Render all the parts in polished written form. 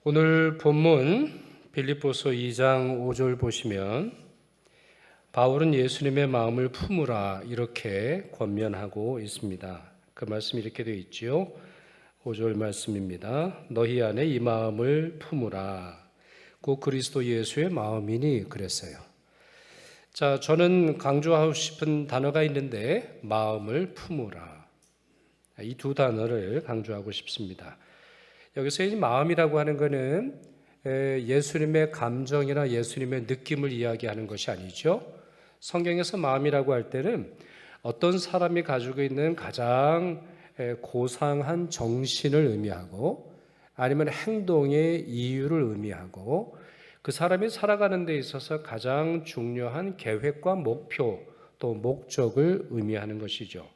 오늘 본문 빌립보서 2장 5절 보시면 바울은 예수님의 마음을 품으라 이렇게 권면하고 있습니다. 그 말씀이 이렇게 되어 있지요. 5절 말씀입니다. 너희 안에 이 마음을 품으라. 곧 그리스도 예수의 마음이니 그랬어요. 자, 저는 강조하고 싶은 단어가 있는데 마음을 품으라. 이 두 단어를 강조하고 싶습니다. 여기서 이 마음이라고 하는 것은 예수님의 감정이나 예수님의 느낌을 이야기하는 것이 아니죠. 성경에서 마음이라고 할 때는 어떤 사람이 가지고 있는 가장 고상한 정신을 의미하고 아니면 행동의 이유를 의미하고 그 사람이 살아가는 데 있어서 가장 중요한 계획과 목표 또 목적을 의미하는 것이죠.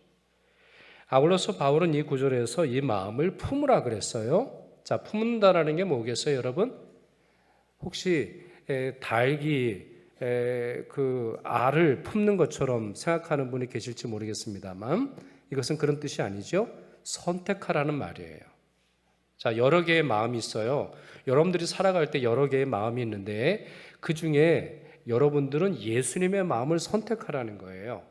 아울러서 바울은 이 구절에서 이 마음을 품으라 그랬어요. 자, 품는다라는 게 뭐겠어요, 여러분? 혹시 닭이 그 알을 품는 것처럼 생각하는 분이 계실지 모르겠습니다만 이것은 그런 뜻이 아니죠. 선택하라는 말이에요. 자, 여러 개의 마음이 있어요. 여러분들이 살아갈 때 여러 개의 마음이 있는데 그 중에 여러분들은 예수님의 마음을 선택하라는 거예요.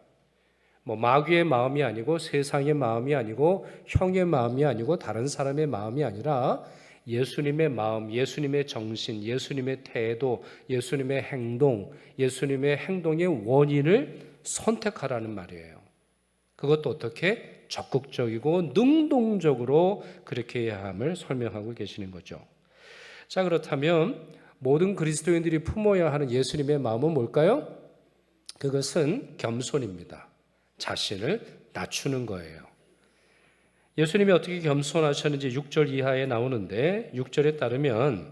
마귀의 마음이 아니고 세상의 마음이 아니고 형의 마음이 아니고 다른 사람의 마음이 아니라 예수님의 마음, 예수님의 정신, 예수님의 태도, 예수님의 행동, 예수님의 행동의 원인을 선택하라는 말이에요. 그것도 어떻게? 적극적이고 능동적으로 그렇게 해야 함을 설명하고 계시는 거죠. 자, 그렇다면 모든 그리스도인들이 품어야 하는 예수님의 마음은 뭘까요? 그것은 겸손입니다. 자신을 낮추는 거예요. 예수님이 어떻게 겸손하셨는지 6절 이하에 나오는데 6절에 따르면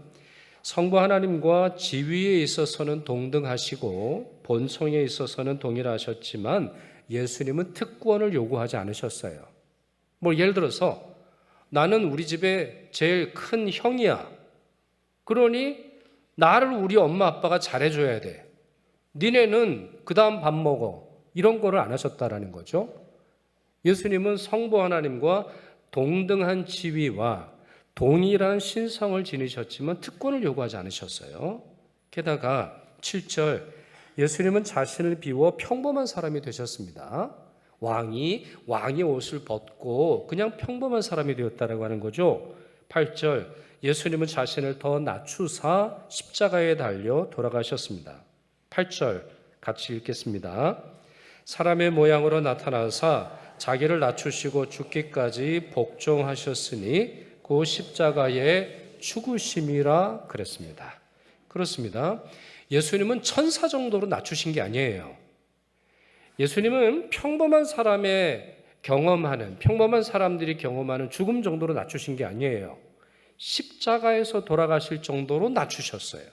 성부 하나님과 지위에 있어서는 동등하시고 본성에 있어서는 동일하셨지만 예수님은 특권을 요구하지 않으셨어요. 예를 들어서 나는 우리 집에 제일 큰 형이야. 그러니 나를 우리 엄마 아빠가 잘해줘야 돼. 니네는 그 다음 밥 먹어. 이런 거를 안 하셨다라는 거죠. 예수님은 성부 하나님과 동등한 지위와 동일한 신성을 지니셨지만 특권을 요구하지 않으셨어요. 게다가 7절 예수님은 자신을 비워 평범한 사람이 되셨습니다. 왕이 옷을 벗고 그냥 평범한 사람이 되었다라고 하는 거죠. 8절 예수님은 자신을 더 낮추사 십자가에 달려 돌아가셨습니다. 8절 같이 읽겠습니다. 사람의 모양으로 나타나사 자기를 낮추시고 죽기까지 복종하셨으니 그 십자가의 죽으심이라 그랬습니다. 그렇습니다. 예수님은 천사 정도로 낮추신 게 아니에요. 예수님은 평범한 사람들이 경험하는 죽음 정도로 낮추신 게 아니에요. 십자가에서 돌아가실 정도로 낮추셨어요.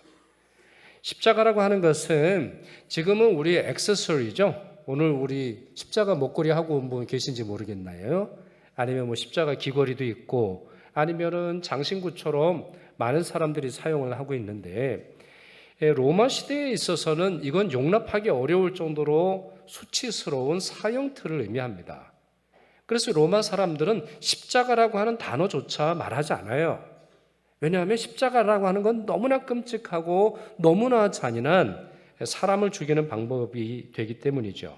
십자가라고 하는 것은 지금은 우리의 액세서리죠. 오늘 우리 십자가 목걸이 하고 온 분 계신지 모르겠나요? 아니면 십자가 귀걸이도 있고 아니면은 장신구처럼 많은 사람들이 사용을 하고 있는데 로마 시대에 있어서는 이건 용납하기 어려울 정도로 수치스러운 사형틀을 의미합니다. 그래서 로마 사람들은 십자가라고 하는 단어조차 말하지 않아요. 왜냐하면 십자가라고 하는 건 너무나 끔찍하고 너무나 잔인한 사람을 죽이는 방법이 되기 때문이죠.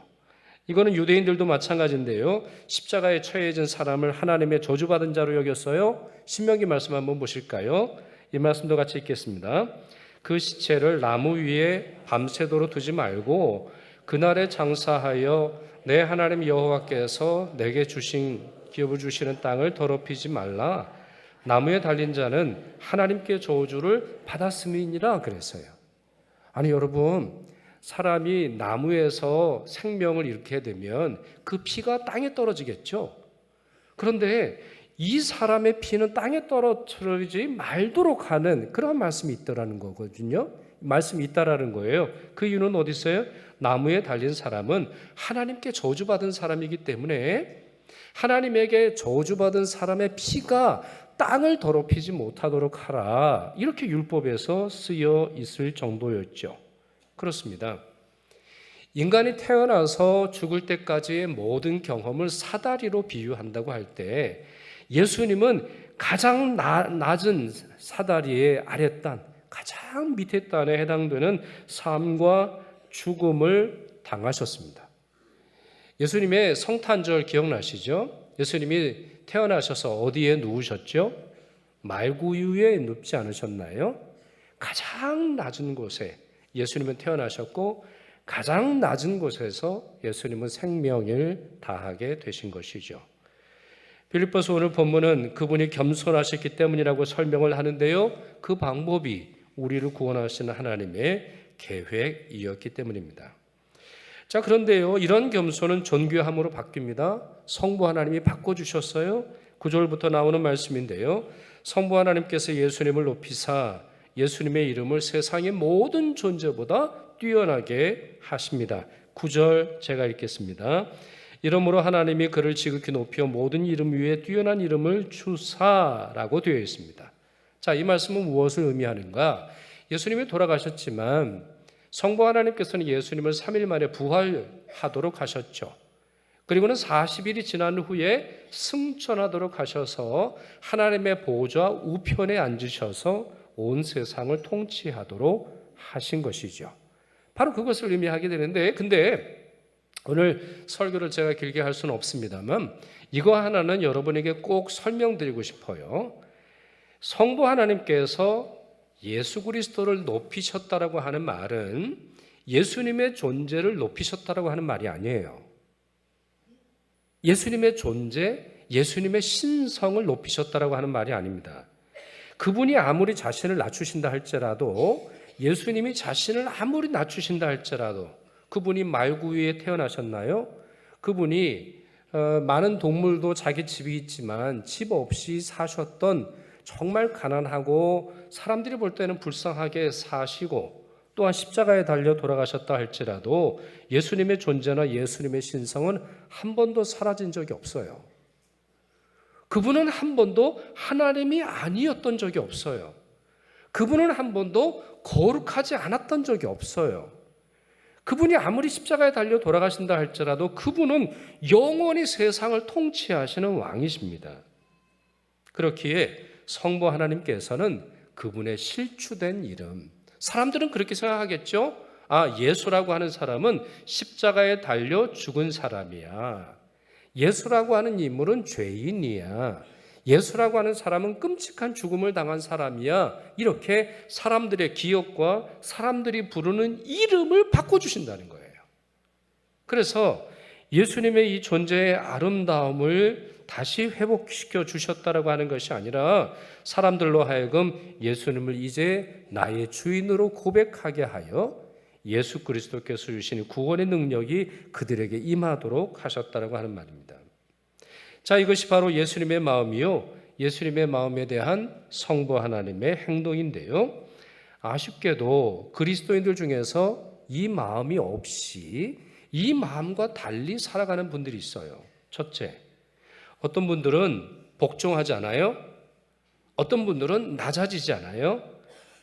이거는 유대인들도 마찬가지인데요. 십자가에 처해진 사람을 하나님의 저주받은 자로 여겼어요. 신명기 말씀 한번 보실까요? 이 말씀도 같이 읽겠습니다. 그 시체를 나무 위에 밤새도록 두지 말고 그날에 장사하여 내 하나님 여호와께서 내게 주신 기업을 주시는 땅을 더럽히지 말라. 나무에 달린 자는 하나님께 저주를 받았음이니라 그랬어요. 아니 여러분, 사람이 나무에서 생명을 잃게 되면 그 피가 땅에 떨어지겠죠. 그런데 이 사람의 피는 땅에 떨어지지 말도록 하는 그런 말씀이 있다라는 거거든요. 말씀이 있다라는 거예요. 그 이유는 어디 있어요? 나무에 달린 사람은 하나님께 저주받은 사람이기 때문에 하나님에게 저주받은 사람의 피가 땅을 더럽히지 못하도록 하라. 이렇게 율법에서 쓰여 있을 정도였죠. 그렇습니다. 인간이 태어나서 죽을 때까지의 모든 경험을 사다리로 비유한다고 할 때 예수님은 가장 낮은 사다리의 아랫단, 가장 밑에 단에 해당되는 삶과 죽음을 당하셨습니다. 예수님의 성탄절 기억나시죠? 예수님이 태어나셔서 어디에 누우셨죠? 말구유에 눕지 않으셨나요? 가장 낮은 곳에 예수님은 태어나셨고 가장 낮은 곳에서 예수님은 생명을 다하게 되신 것이죠. 빌립보서 오늘 본문은 그분이 겸손하셨기 때문이라고 설명을 하는데요. 그 방법이 우리를 구원하시는 하나님의 계획이었기 때문입니다. 자, 그런데요, 이런 겸손은 존귀함으로 바뀝니다. 성부 하나님이 바꿔주셨어요. 9절부터 나오는 말씀인데요. 성부 하나님께서 예수님을 높이사 예수님의 이름을 세상의 모든 존재보다 뛰어나게 하십니다. 9절 제가 읽겠습니다. 이러므로 하나님이 그를 지극히 높여 모든 이름 위에 뛰어난 이름을 주사라고 되어 있습니다. 자, 이 말씀은 무엇을 의미하는가? 예수님이 돌아가셨지만 성부 하나님께서는 예수님을 3일 만에 부활하도록 하셨죠. 그리고는 40일이 지난 후에 승천하도록 하셔서 하나님의 보좌 우편에 앉으셔서 온 세상을 통치하도록 하신 것이죠. 바로 그것을 의미하게 되는데, 근데 오늘 설교를 제가 길게 할 수는 없습니다만 이거 하나는 여러분에게 꼭 설명드리고 싶어요. 성부 하나님께서 예수 그리스도를 높이셨다라고 하는 말은 예수님의 존재를 높이셨다라고 하는 말이 아니에요. 예수님의 존재, 예수님의 신성을 높이셨다라고 하는 말이 아닙니다. 그분이 아무리 자신을 낮추신다 할지라도, 예수님이 자신을 아무리 낮추신다 할지라도, 그분이 말구유에 태어나셨나요? 그분이 많은 동물도 자기 집이 있지만 집 없이 사셨던 정말 가난하고 사람들이 볼 때는 불쌍하게 사시고 또한 십자가에 달려 돌아가셨다 할지라도 예수님의 존재나 예수님의 신성은 한 번도 사라진 적이 없어요. 그분은 한 번도 하나님이 아니었던 적이 없어요. 그분은 한 번도 거룩하지 않았던 적이 없어요. 그분이 아무리 십자가에 달려 돌아가신다 할지라도 그분은 영원히 세상을 통치하시는 왕이십니다. 그렇기에 성부 하나님께서는 그분의 실추된 이름, 사람들은 그렇게 생각하겠죠? 아, 예수라고 하는 사람은 십자가에 달려 죽은 사람이야. 예수라고 하는 인물은 죄인이야. 예수라고 하는 사람은 끔찍한 죽음을 당한 사람이야. 이렇게 사람들의 기억과 사람들이 부르는 이름을 바꿔주신다는 거예요. 그래서 예수님의 이 존재의 아름다움을 다시 회복시켜 주셨다라고 하는 것이 아니라 사람들로 하여금 예수님을 이제 나의 주인으로 고백하게 하여 예수 그리스도께서 주신 구원의 능력이 그들에게 임하도록 하셨다라고 하는 말입니다. 자, 이것이 바로 예수님의 마음이요, 예수님의 마음에 대한 성부 하나님의 행동인데요. 아쉽게도 그리스도인들 중에서 이 마음이 없이 이 마음과 달리 살아가는 분들이 있어요. 첫째, 어떤 분들은 복종하지 않아요. 어떤 분들은 낮아지지 않아요.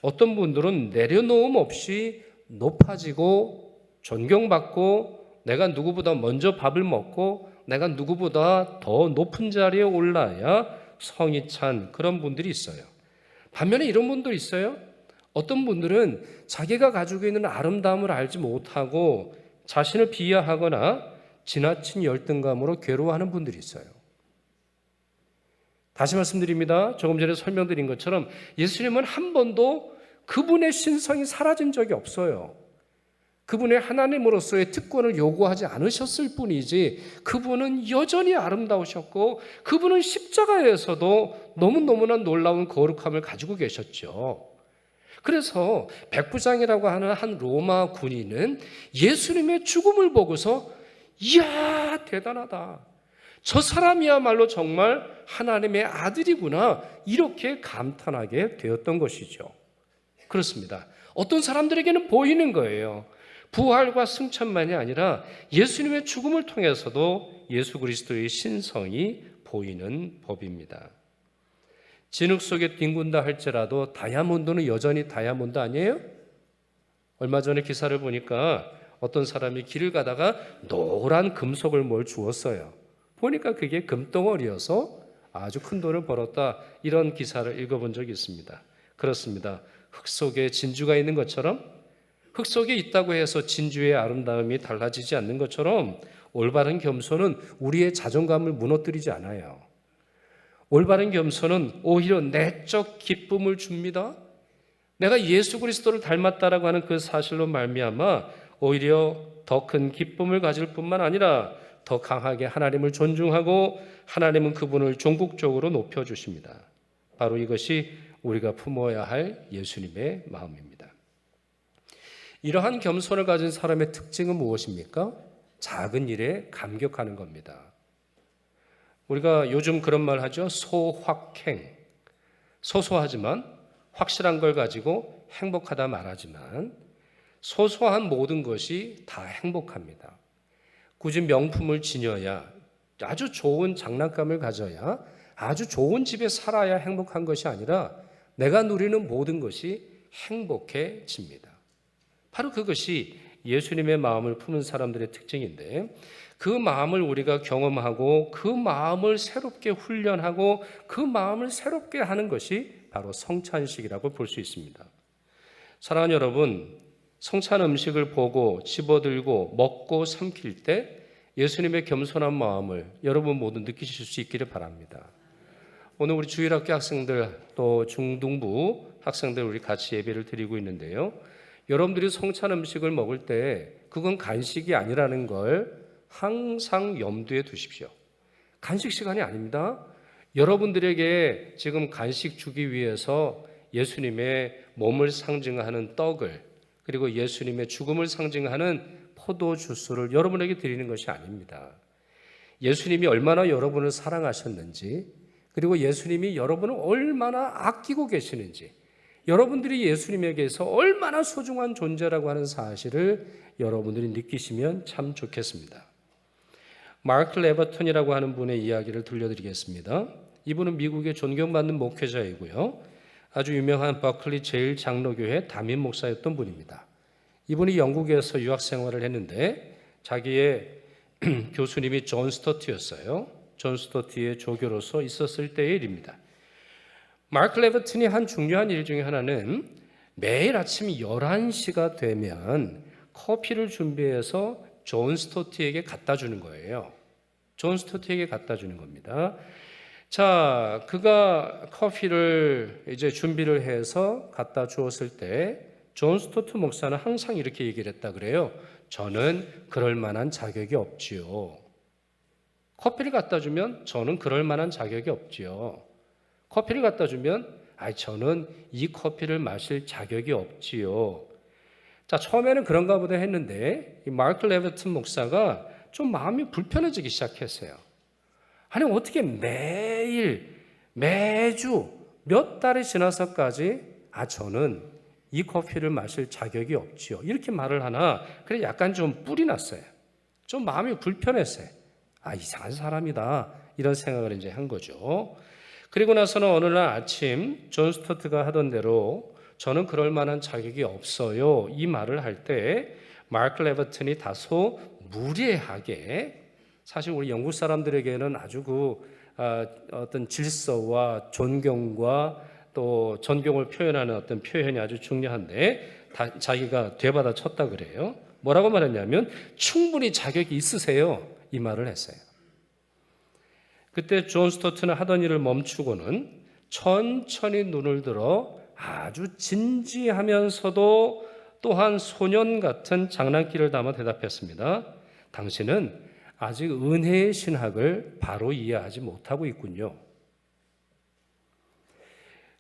어떤 분들은 내려놓음 없이 높아지고 존경받고 내가 누구보다 먼저 밥을 먹고 내가 누구보다 더 높은 자리에 올라야 성이 찬 그런 분들이 있어요. 반면에 이런 분도 있어요. 어떤 분들은 자기가 가지고 있는 아름다움을 알지 못하고 자신을 비하하거나 지나친 열등감으로 괴로워하는 분들이 있어요. 다시 말씀드립니다. 조금 전에 설명드린 것처럼 예수님은 한 번도 그분의 신성이 사라진 적이 없어요. 그분의 하나님으로서의 특권을 요구하지 않으셨을 뿐이지 그분은 여전히 아름다우셨고 그분은 십자가에서도 너무너무나 놀라운 거룩함을 가지고 계셨죠. 그래서 백부장이라고 하는 한 로마 군인은 예수님의 죽음을 보고서 이야, 대단하다. 저 사람이야말로 정말 하나님의 아들이구나. 이렇게 감탄하게 되었던 것이죠. 그렇습니다. 어떤 사람들에게는 보이는 거예요. 부활과 승천만이 아니라 예수님의 죽음을 통해서도 예수 그리스도의 신성이 보이는 법입니다. 진흙 속에 뒹군다 할지라도 다이아몬드는 여전히 다이아몬드 아니에요? 얼마 전에 기사를 보니까 어떤 사람이 길을 가다가 노란 금속을 뭘 주웠어요. 보니까 그게 금덩어리여서 아주 큰 돈을 벌었다. 이런 기사를 읽어본 적이 있습니다. 그렇습니다. 흙 속에 진주가 있는 것처럼 흙 속에 있다고 해서 진주의 아름다움이 달라지지 않는 것처럼 올바른 겸손은 우리의 자존감을 무너뜨리지 않아요. 올바른 겸손은 오히려 내적 기쁨을 줍니다. 내가 예수 그리스도를 닮았다라고 하는 그 사실로 말미암아 오히려 더 큰 기쁨을 가질 뿐만 아니라 더 강하게 하나님을 존중하고 하나님은 그분을 종국적으로 높여주십니다. 바로 이것이 우리가 품어야 할 예수님의 마음입니다. 이러한 겸손을 가진 사람의 특징은 무엇입니까? 작은 일에 감격하는 겁니다. 우리가 요즘 그런 말 하죠. 소확행. 소소하지만 확실한 걸 가지고 행복하다 말하지만 소소한 모든 것이 다 행복합니다. 굳이 명품을 지녀야, 아주 좋은 장난감을 가져야, 아주 좋은 집에 살아야 행복한 것이 아니라 내가 누리는 모든 것이 행복해집니다. 바로 그것이 예수님의 마음을 품은 사람들의 특징인데 그 마음을 우리가 경험하고 그 마음을 새롭게 훈련하고 그 마음을 새롭게 하는 것이 바로 성찬식이라고 볼 수 있습니다. 사랑하는 여러분, 성찬 음식을 보고 집어들고 먹고 삼킬 때 예수님의 겸손한 마음을 여러분 모두 느끼실 수 있기를 바랍니다. 오늘 우리 주일학교 학생들 또 중등부 학생들 우리 같이 예배를 드리고 있는데요. 여러분들이 성찬 음식을 먹을 때 그건 간식이 아니라는 걸 항상 염두에 두십시오. 간식 시간이 아닙니다. 여러분들에게 지금 간식 주기 위해서 예수님의 몸을 상징하는 떡을 그리고 예수님의 죽음을 상징하는 포도 주스를 여러분에게 드리는 것이 아닙니다. 예수님이 얼마나 여러분을 사랑하셨는지 그리고 예수님이 여러분을 얼마나 아끼고 계시는지 여러분들이 예수님에게서 얼마나 소중한 존재라고 하는 사실을 여러분들이 느끼시면 참 좋겠습니다. 마크 레버턴이라고 하는 분의 이야기를 들려드리겠습니다. 이분은 미국의 존경받는 목회자이고요. 아주 유명한 버클리 제일장로교회 담임 목사였던 분입니다. 이분이 영국에서 유학 생활을 했는데 자기의 교수님이 존 스토트였어요. 존 스토트의 조교로서 있었을 때의 일입니다. 마크 레버튼이 한 중요한 일 중에 하나는 매일 아침 11시가 되면 커피를 준비해서 존 스토트에게 갖다 주는 거예요. 존 스토트에게 갖다 주는 겁니다. 자, 그가 커피를 이제 준비를 해서 갖다 주었을 때 존 스토트 목사는 항상 이렇게 얘기를 했다 그래요. 저는 그럴 만한 자격이 없지요. 커피를 갖다 주면 저는 그럴 만한 자격이 없지요. 커피를 갖다 주면 저는 이 커피를 마실 자격이 없지요. 자, 처음에는 그런가 보다 했는데 이 마크 레버튼 목사가 좀 마음이 불편해지기 시작했어요. 아니 어떻게 매주 몇 달이 지나서까지 저는 이 커피를 마실 자격이 없지요. 이렇게 말을 하나 그래 약간 좀 뿔이 났어요. 좀 마음이 불편했어요. 이상한 사람이다 이런 생각을 이제 한 거죠. 그리고 나서는 어느 날 아침 존 스토트가 하던 대로 저는 그럴 만한 자격이 없어요. 이 말을 할 때 마크 레버튼이 다소 무례하게 사실 우리 영국 사람들에게는 아주 어떤 질서와 존경과 또 존경을 표현하는 어떤 표현이 아주 중요한데 자기가 되받아 쳤다 그래요. 뭐라고 말했냐면 충분히 자격이 있으세요. 이 말을 했어요. 그때 존 스토트는 하던 일을 멈추고는 천천히 눈을 들어 아주 진지하면서도 또한 소년 같은 장난기를 담아 대답했습니다. 당신은 아직 은혜의 신학을 바로 이해하지 못하고 있군요.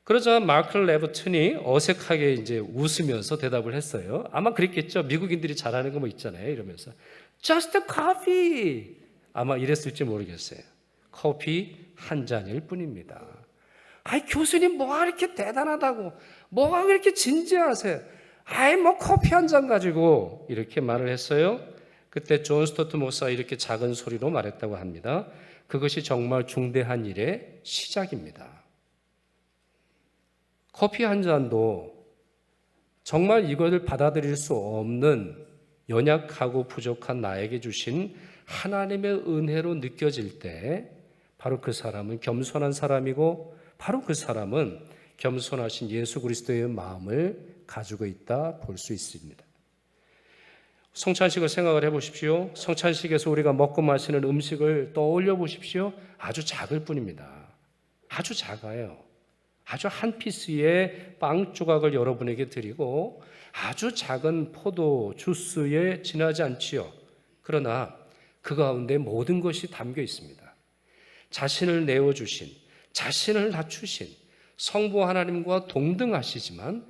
그러자 마크 레버튼이 어색하게 이제 웃으면서 대답을 했어요. 아마 그랬겠죠. 미국인들이 잘하는 거 뭐 있잖아요. 이러면서 Just a coffee. 아마 이랬을지 모르겠어요. 커피 한 잔일 뿐입니다. 교수님 뭐가 이렇게 대단하다고 뭐가 그렇게 진지하세요. 뭐 커피 한 잔 가지고 이렇게 말을 했어요. 그때 존 스토트 목사가 이렇게 작은 소리로 말했다고 합니다. 그것이 정말 중대한 일의 시작입니다. 커피 한 잔도 정말 이것을 받아들일 수 없는 연약하고 부족한 나에게 주신 하나님의 은혜로 느껴질 때 바로 그 사람은 겸손한 사람이고 바로 그 사람은 겸손하신 예수 그리스도의 마음을 가지고 있다 볼 수 있습니다. 성찬식을 생각을 해보십시오. 성찬식에서 우리가 먹고 마시는 음식을 떠올려 보십시오. 아주 작을 뿐입니다. 아주 작아요. 아주 한 피스의 빵 조각을 여러분에게 드리고 아주 작은 포도 주스에 지나지 않지요. 그러나 그 가운데 모든 것이 담겨 있습니다. 자신을 내어주신, 자신을 낮추신 성부 하나님과 동등하시지만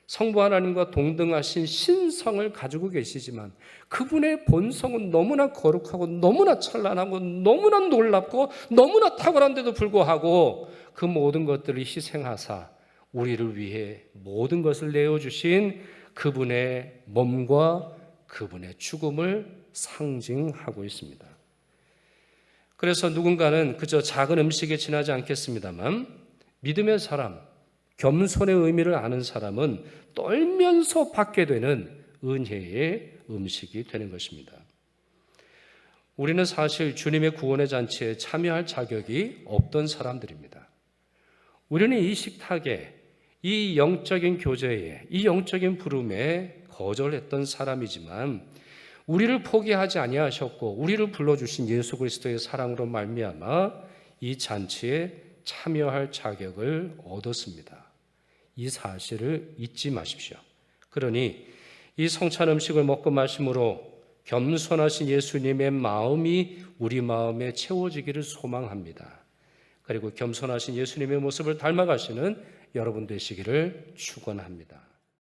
성부 하나님과 동등하신 신성을 가지고 계시지만 그분의 본성은 너무나 거룩하고 너무나 찬란하고 너무나 놀랍고 너무나 탁월한데도 불구하고 그 모든 것들을 희생하사 우리를 위해 모든 것을 내어주신 그분의 몸과 그분의 죽음을 상징하고 있습니다. 그래서 누군가는 그저 작은 음식에 지나지 않겠습니다만 믿음의 사람, 겸손의 의미를 아는 사람은 떨면서 받게 되는 은혜의 음식이 되는 것입니다. 우리는 사실 주님의 구원의 잔치에 참여할 자격이 없던 사람들입니다. 우리는 이 식탁에, 이 영적인 교제에, 이 영적인 부름에 거절했던 사람이지만 우리를 포기하지 아니하셨고 우리를 불러주신 예수 그리스도의 사랑으로 말미암아 이 잔치에 참여할 자격을 얻었습니다. 이 사실을 잊지 마십시오. 그러니 이 성찬 음식을 먹고 마심으로 겸손하신 예수님의 마음이 우리 마음에 채워지기를 소망합니다. 그리고 겸손하신 예수님의 모습을 닮아가시는 여러분 되시기를 축원합니다.